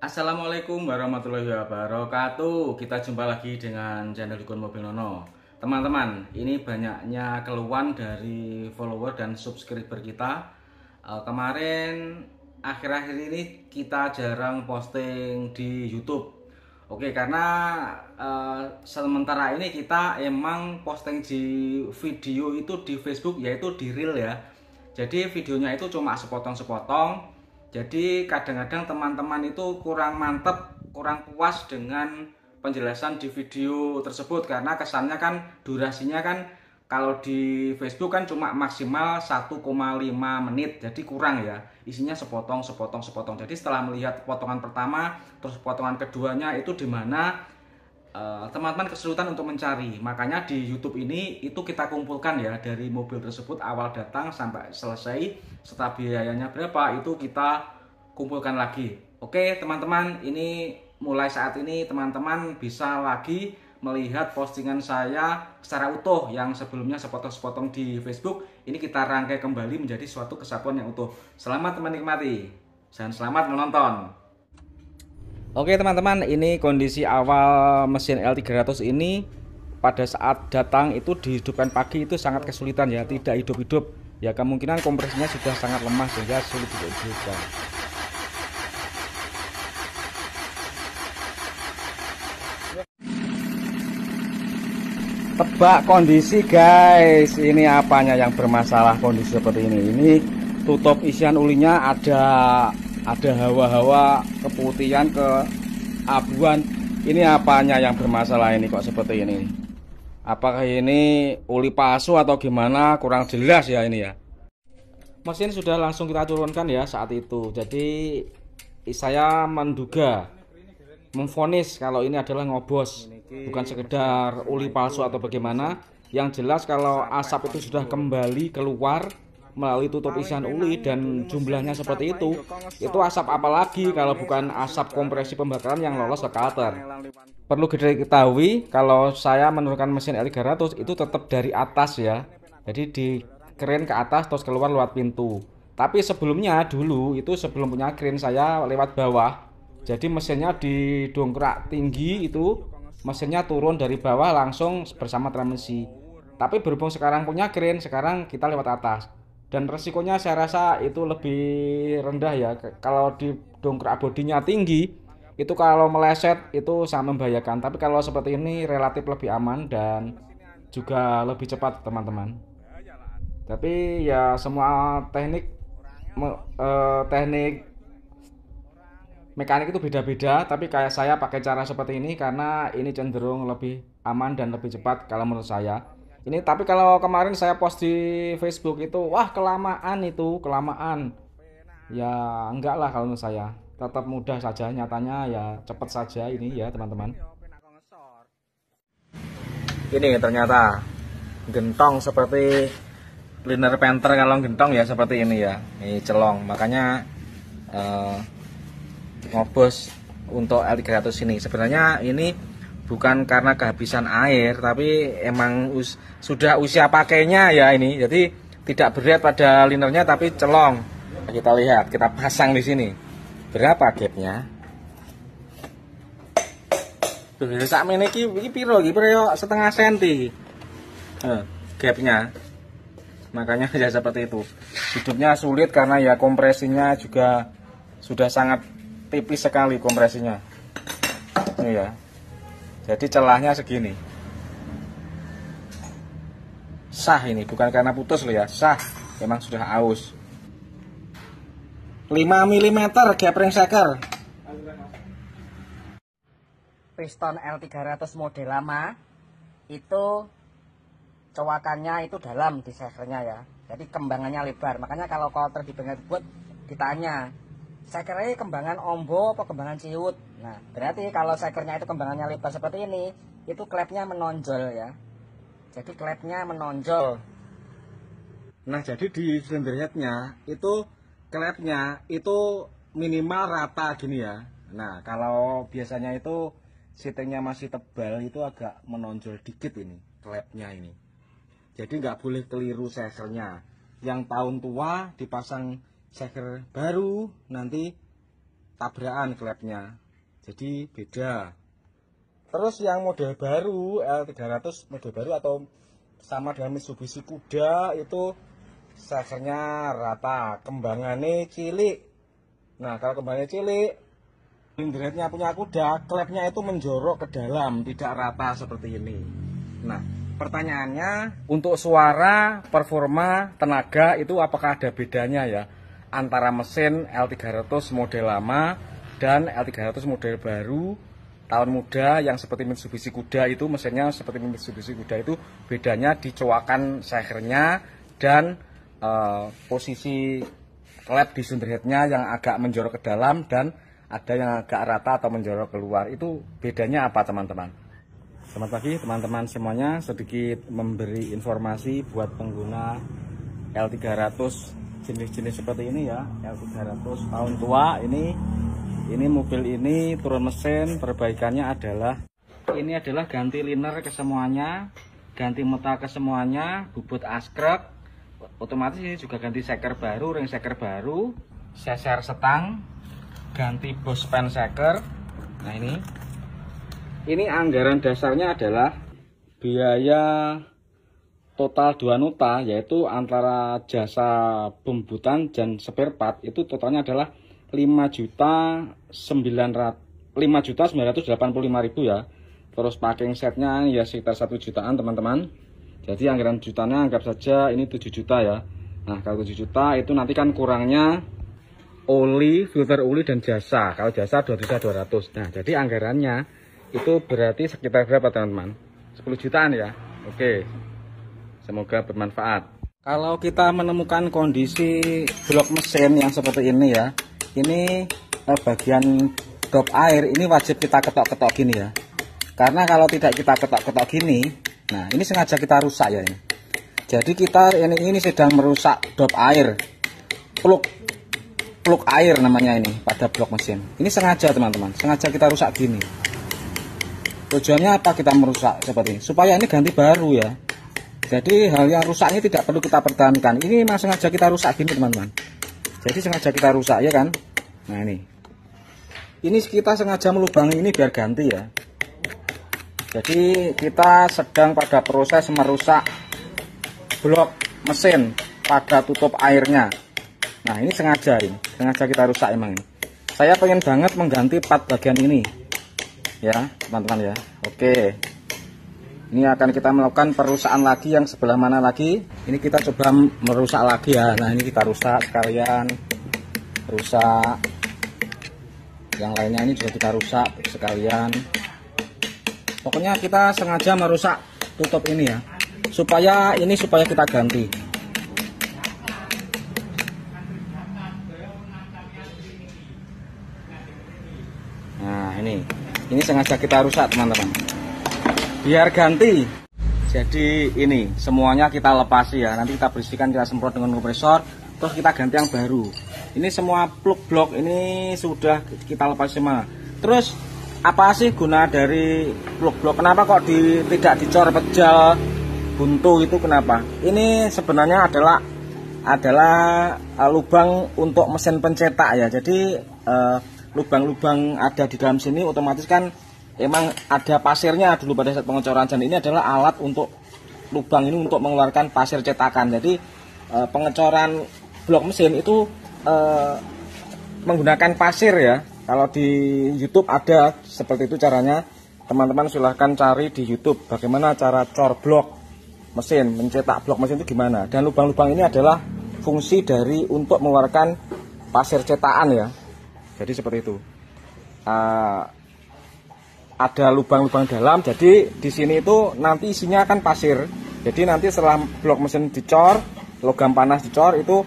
Assalamualaikum warahmatullahi wabarakatuh. Kita jumpa lagi dengan channel Dukun Mobil Nono. Teman-teman, ini banyaknya keluhan dari follower dan subscriber kita. Kemarin akhir-akhir ini kita jarang posting di YouTube. Oke, karena sementara ini kita emang posting di video itu di Facebook, yaitu di Reel ya. Jadi videonya itu cuma sepotong-sepotong. Jadi kadang-kadang teman-teman itu kurang mantep, kurang puas dengan penjelasan di video tersebut karena kesannya kan durasinya kan kalau di Facebook kan cuma maksimal 1,5 menit. Jadi kurang ya. Isinya sepotong. Jadi setelah melihat potongan pertama, terus potongan keduanya itu di mana teman-teman kesulitan untuk mencari. Makanya di YouTube ini itu kita kumpulkan ya dari mobil tersebut awal datang sampai selesai, setelah biayanya berapa itu kita kumpulkan lagi. Oke teman-teman, ini mulai saat ini teman-teman bisa lagi melihat postingan saya secara utuh. Yang sebelumnya sepotong-sepotong di Facebook, ini kita rangkai kembali menjadi suatu kesatuan yang utuh. Selamat menikmati dan selamat menonton. Oke teman-teman, ini kondisi awal mesin L300 ini pada saat datang itu dihidupkan pagi itu sangat kesulitan ya, tidak hidup-hidup ya, kemungkinan kompresinya sudah sangat lemah sehingga sulit dihidupkan. Tebak kondisi guys, ini apanya yang bermasalah kondisi seperti ini. Ini tutup isian ulinya ada hawa-hawa keputihan, keabuan. Ini apanya yang bermasalah ini kok seperti ini? Apakah ini uli palsu atau gimana? Kurang jelas ya ini ya. Mesin sudah langsung kita turunkan ya saat itu. Jadi saya menduga, memvonis kalau ini adalah ngobos, bukan sekedar uli palsu atau bagaimana. Yang jelas kalau asap itu sudah kembali keluar melalui tutup isian uli dan jumlahnya seperti itu asap apalagi kalau bukan asap kompresi pembakaran yang lolos ke kalter. Perlu diketahui kalau saya menurunkan mesin L300 itu tetap dari atas ya, jadi di keren ke atas terus keluar lewat pintu. Tapi sebelumnya dulu itu sebelum punya keren saya lewat bawah, jadi mesinnya didongkrak tinggi, itu mesinnya turun dari bawah langsung bersama transmisi. Tapi berhubung sekarang punya keren, sekarang kita lewat atas. Dan resikonya saya rasa itu lebih rendah ya. Kalau di dongkrak bodinya tinggi, itu kalau meleset itu sangat membahayakan. Tapi kalau seperti ini relatif lebih aman dan juga lebih cepat teman-teman. Tapi ya semua teknik mekanik itu beda-beda. Tapi kayak saya pakai cara seperti ini karena ini cenderung lebih aman dan lebih cepat kalau menurut saya. Ini tapi kalau kemarin saya post di Facebook itu, wah kelamaan itu, kelamaan. Ya enggak lah kalau menurut saya. Tetap mudah saja, nyatanya ya cepat saja ini ya teman-teman. Ini ternyata gentong seperti liner penter, kalau gentong ya seperti ini ya. Ini celong, makanya ngobos untuk L300 ini. Sebenarnya ini bukan karena kehabisan air, tapi emang sudah usia pakainya ya ini. Jadi tidak berat pada linernya tapi celong. Kita lihat, kita pasang di sini. Berapa gapnya? Tuh, sak meneh iki piro iki? Piro setengah senti. Gapnya. Makanya ya seperti itu. Hidupnya sulit karena ya kompresinya juga sudah sangat tipis sekali kompresinya. Ini ya. Jadi celahnya segini. Sah ini, bukan karena putus loh ya, sah. Memang sudah aus. 5 mm gap ring shaker. Piston L300 model lama itu cowakannya itu dalam di shakernya ya. Jadi kembangannya lebar. Makanya kalau quarter di bengkel buat ditanya, shakernya kembangan ombo apa kembangan ciut. Nah, berarti kalau shakernya itu kembangannya lebar seperti ini, itu klepnya menonjol ya. Jadi klepnya menonjol. Nah, jadi di cylinder headnya itu klepnya itu minimal rata gini ya. Nah, kalau biasanya itu sitingnya masih tebal itu agak menonjol dikit ini klepnya ini. Jadi nggak boleh keliru shakernya. Yang tahun tua dipasang shaker baru, nanti tabrakan klepnya, jadi beda. Terus yang model baru L300 model baru atau sama dengan Mitsubishi Kuda itu sekernya rata, kembangannya cilik. Nah kalau kembangannya cilik, silinder punya Kuda, klepnya itu menjorok ke dalam, tidak rata seperti ini. Nah pertanyaannya, untuk suara, performa, tenaga itu apakah ada bedanya ya antara mesin L300 model lama dan L300 model baru tahun muda yang seperti Mitsubishi Kuda itu, mesinnya seperti Mitsubishi Kuda itu bedanya di coakan sekernya dan posisi klep di cylinder headnya yang agak menjorok ke dalam dan ada yang agak rata atau menjorok keluar. Itu bedanya apa teman-teman? Selamat pagi teman-teman semuanya, sedikit memberi informasi buat pengguna L300 jenis-jenis seperti ini ya, L300 tahun tua. Ini mobil ini turun mesin, perbaikannya adalah ini adalah ganti liner ke semuanya, ganti meta ke semuanya, bubut askrek, otomatis ini juga ganti seker baru, ring seker baru, seser setang, ganti bos span seker. Nah ini anggaran dasarnya adalah biaya total 2 nota, yaitu antara jasa pembuatan dan spare part itu totalnya adalah 5.985.000 ya. Terus packing setnya ya sekitar 1 jutaan teman-teman. Jadi anggaran jutanya anggap saja ini 7 juta ya. Nah kalau 7 juta itu nanti kan kurangnya oli, filter oli dan jasa. Kalau jasa 2.200.000. Nah jadi anggarannya itu berarti sekitar berapa teman-teman? 10 jutaan ya. Oke, semoga bermanfaat. Kalau kita menemukan kondisi blok mesin yang seperti ini ya, ini bagian drop air ini wajib kita ketok-ketok gini ya. Karena kalau tidak kita ketok-ketok gini, nah ini sengaja kita rusak ya ini. Jadi kita ini sedang merusak drop air, plug air namanya ini pada blok mesin. Ini sengaja teman-teman, sengaja kita rusak gini. Tujuannya apa kita merusak seperti ini? Supaya ini ganti baru ya. Jadi hal yang rusak ini tidak perlu kita pertahankan. Ini memang sengaja kita rusak gini teman-teman. Jadi sengaja kita rusak ya kan. Nah ini kita sengaja melubangi ini biar ganti ya. Jadi kita sedang pada proses merusak blok mesin pada tutup airnya. Nah ini sengaja kita rusak emang ini. Saya pengen banget mengganti part bagian ini ya teman-teman ya. Oke, ini akan kita melakukan perusahaan lagi yang sebelah mana lagi. Ini kita coba merusak lagi ya. Nah ini kita rusak sekalian, rusak yang lainnya ini juga kita rusak sekalian. Pokoknya kita sengaja merusak tutup ini ya, supaya kita ganti. Nah ini sengaja kita rusak teman-teman biar ganti. Jadi ini semuanya kita lepasi ya, nanti kita bersihkan, kita semprot dengan kompresor, terus kita ganti yang baru. Ini semua plug blok ini sudah kita lepas semua. Terus apa sih guna dari plug blok? Kenapa kok tidak dicor pejal buntu itu kenapa? Ini sebenarnya adalah lubang untuk mesin pencetak ya. Jadi lubang-lubang ada di dalam sini otomatis kan emang ada pasirnya dulu pada saat pengecoran, dan ini adalah alat untuk lubang ini untuk mengeluarkan pasir cetakan. Jadi pengecoran blok mesin itu menggunakan pasir ya. Kalau di YouTube ada seperti itu caranya. Teman-teman silahkan cari di YouTube bagaimana cara cor blok mesin, mencetak blok mesin itu gimana. Dan lubang-lubang ini adalah fungsi dari untuk mengeluarkan pasir cetakan ya. Jadi seperti itu. Ada lubang-lubang dalam. Jadi di sini itu nanti isinya akan pasir. Jadi nanti setelah blok mesin dicor, logam panas dicor itu,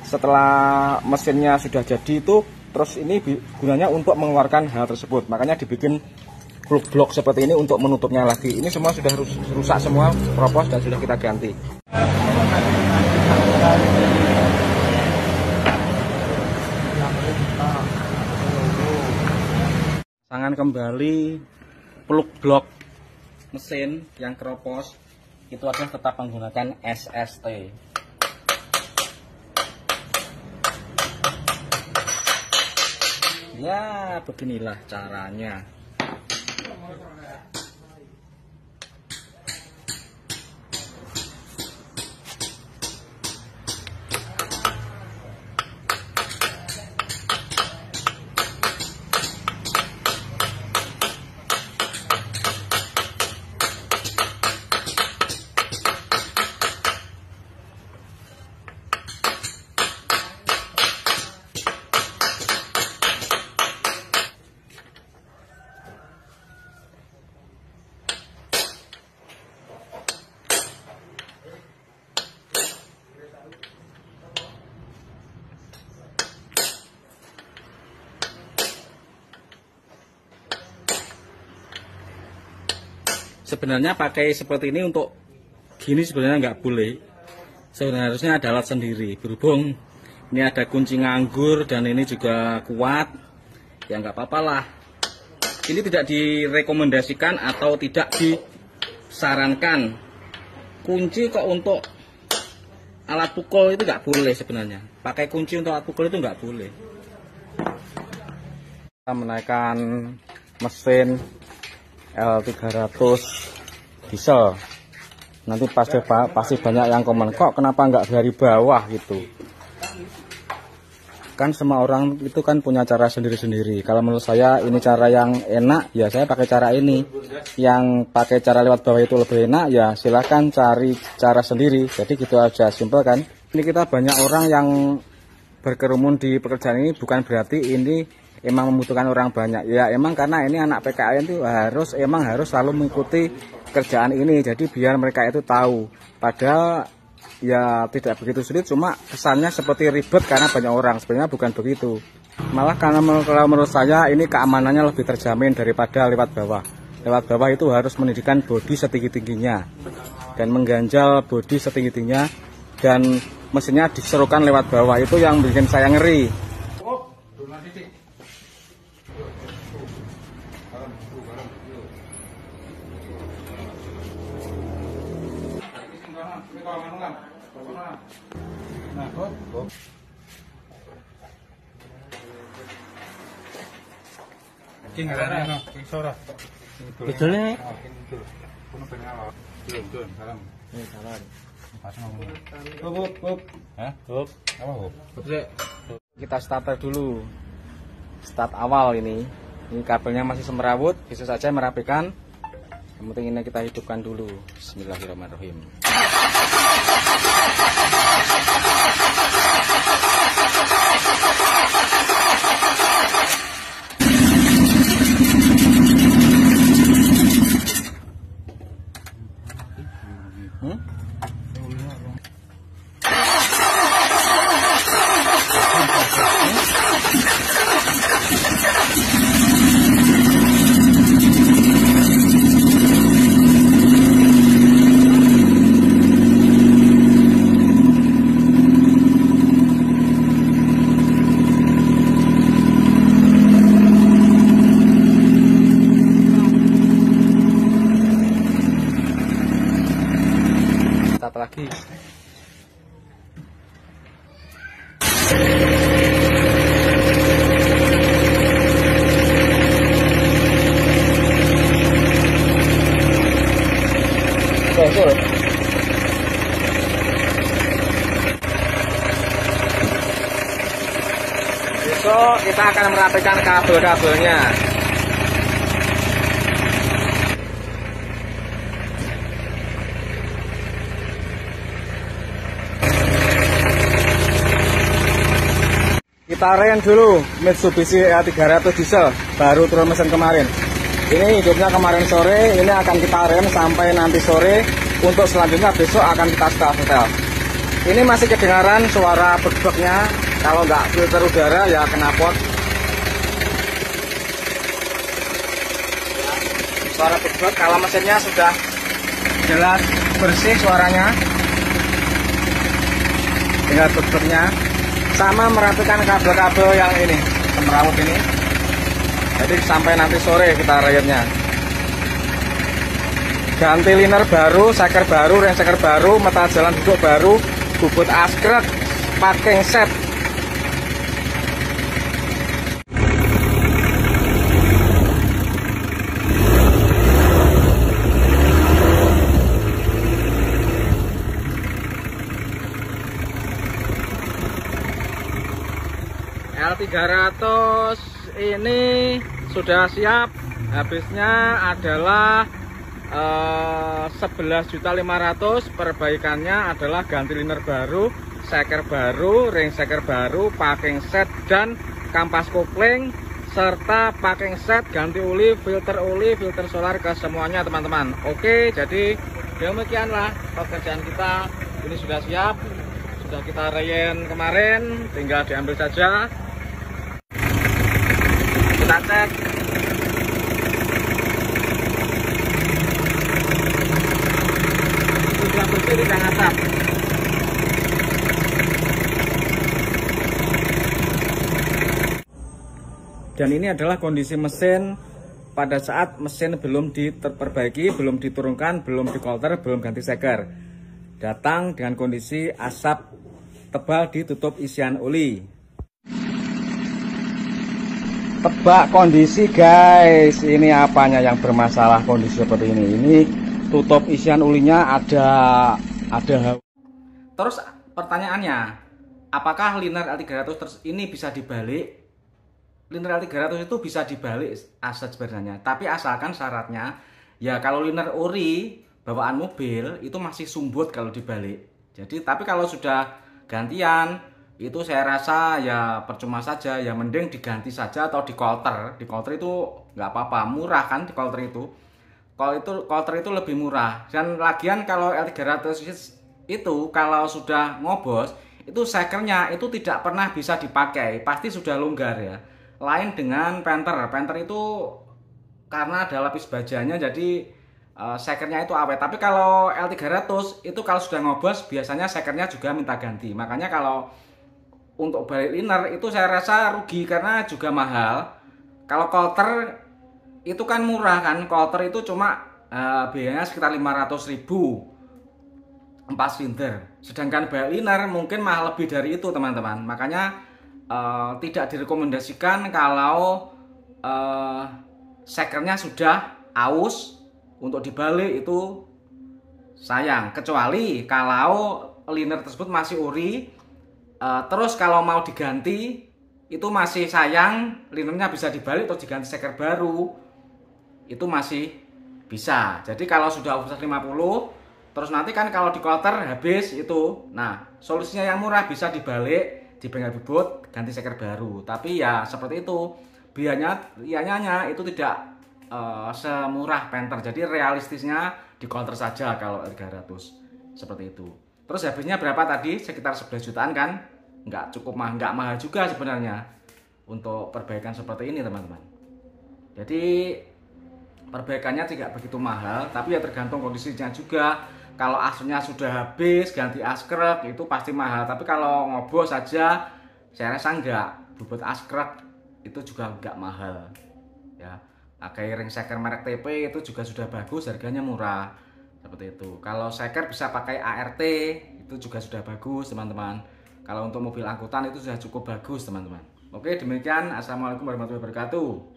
setelah mesinnya sudah jadi itu, terus ini gunanya untuk mengeluarkan hal tersebut. Makanya dibikin blok seperti ini untuk menutupnya lagi. Ini semua sudah rusak semua, propos, dan sudah kita ganti. Tangan kembali plug blok mesin yang keropos itu adalah tetap menggunakan SST. Ya, beginilah caranya. Sebenarnya pakai seperti ini untuk gini sebenarnya nggak boleh. Sebenarnya harusnya ada alat sendiri. Berhubung ini ada kunci nganggur dan ini juga kuat, ya nggak apa-apa lah. Ini tidak direkomendasikan atau tidak disarankan. Kunci kok untuk alat pukul itu nggak boleh sebenarnya. Pakai kunci untuk alat pukul itu nggak boleh. Kita menaikkan mesin L300 diesel. Nanti pasti banyak yang komen, kok kenapa nggak dari bawah gitu. Kan semua orang itu kan punya cara sendiri-sendiri. Kalau menurut saya ini cara yang enak, ya saya pakai cara ini. Yang pakai cara lewat bawah itu lebih enak, ya silahkan cari cara sendiri. Jadi gitu aja, simpel kan. Ini kita banyak orang yang berkerumun di pekerjaan ini, bukan berarti ini emang membutuhkan orang banyak. Ya emang karena ini anak PKN itu harus selalu mengikuti kerjaan ini. Jadi biar mereka itu tahu. Padahal ya tidak begitu sulit, cuma kesannya seperti ribet karena banyak orang. Sebenarnya bukan begitu. Malah karena kalau menurut saya ini keamanannya lebih terjamin daripada lewat bawah. Lewat bawah itu harus mendirikan bodi setinggi-tingginya dan mengganjal bodi setinggi-tingginya, dan mesinnya diserukan lewat bawah. Itu yang bikin saya ngeri. Kita starter dulu. Start awal ini kabelnya masih semrawut, bisa saja merapikan. Yang penting ini kita hidupkan dulu. Bismillahirrahmanirrahim. Lagi besok kita akan merapikan kabel-kabelnya. Kita rem dulu Mitsubishi L300 diesel, baru turun mesin kemarin. Ini hidupnya kemarin sore, ini akan kita rem sampai nanti sore. Untuk selanjutnya besok akan kita setel. Ini masih kedengaran suara bek-beknya, kalau nggak filter udara ya knalpot. Suara bek-bek, kalau mesinnya sudah jelas bersih suaranya, tinggal bek-beknya. Sama merapikan kabel-kabel yang ini, semrawut ini. Jadi sampai nanti sore kita rayapnya. Ganti liner baru, seker baru, ring seker baru, metal jalan duduk baru, bubut askrek, packing set. L300 ini sudah siap. Habisnya adalah 11.500.000. Perbaikannya adalah ganti liner baru, seker baru, ring seker baru, packing set dan kampas kopling, serta packing set, ganti oli, filter solar ke semuanya teman-teman. Oke, jadi demikianlah pekerjaan kita. Ini sudah siap, sudah kita reyen kemarin, tinggal diambil saja. Kita cek. Sudah bersih, tidak ngasap. Dan ini adalah kondisi mesin pada saat mesin belum diperbaiki, belum diturunkan, belum dikolter, belum ganti seker. Datang dengan kondisi asap tebal di tutup isian oli. Tebak kondisi guys, ini apanya yang bermasalah kondisi seperti ini. Ini tutup isian olinya ada. Terus pertanyaannya, apakah liner L300 ini bisa dibalik? Liner L300 itu bisa dibalik aset sebenarnya, tapi asalkan syaratnya ya kalau liner ori bawaan mobil itu masih sumbut kalau dibalik. Jadi tapi kalau sudah gantian itu saya rasa ya percuma saja, ya mending diganti saja atau dikolter. Dikolter itu nggak apa-apa, murah kan dikolter itu. Kalau itu kolter itu lebih murah. Dan lagian kalau L300 itu kalau sudah ngobos itu sekernya itu tidak pernah bisa dipakai, pasti sudah longgar ya. Lain dengan penter. Penter itu karena ada lapis bajanya jadi sekernya itu awet. Tapi kalau L300 itu kalau sudah ngobos biasanya sekernya juga minta ganti. Makanya kalau untuk balik liner itu saya rasa rugi karena juga mahal. Kalau kolter itu kan murah kan, kolter itu cuma biayanya sekitar 500.000 4 silinder. Sedangkan balik liner mungkin mahal lebih dari itu teman-teman. Makanya tidak direkomendasikan kalau sekernya sudah aus untuk dibalik, itu sayang. Kecuali kalau liner tersebut masih ori, terus kalau mau diganti itu masih sayang, linernya bisa dibalik atau diganti seker baru, itu masih bisa. Jadi kalau sudah over 50 terus nanti kan kalau dikolter habis itu, nah solusinya yang murah bisa dibalik, di bengkel bibut, ganti seker baru. Tapi ya seperti itu, biayanya itu tidak semurah penter. Jadi realistisnya dikolter saja kalau L300 seperti itu. Terus habisnya berapa tadi? Sekitar 11 jutaan kan? Nggak cukup nggak mahal juga sebenarnya untuk perbaikan seperti ini teman-teman. Jadi perbaikannya tidak begitu mahal, tapi ya tergantung kondisinya juga. Kalau asnya sudah habis, ganti askrek itu pasti mahal. Tapi kalau ngobos saja, saya rasa enggak. Bobot askrek itu juga enggak mahal. Ya, pakai ring seker merek TP itu juga sudah bagus, harganya murah. Seperti itu. Kalau seker bisa pakai ART, itu juga sudah bagus teman-teman. Kalau untuk mobil angkutan itu sudah cukup bagus teman-teman. Oke, demikian. Assalamualaikum warahmatullahi wabarakatuh.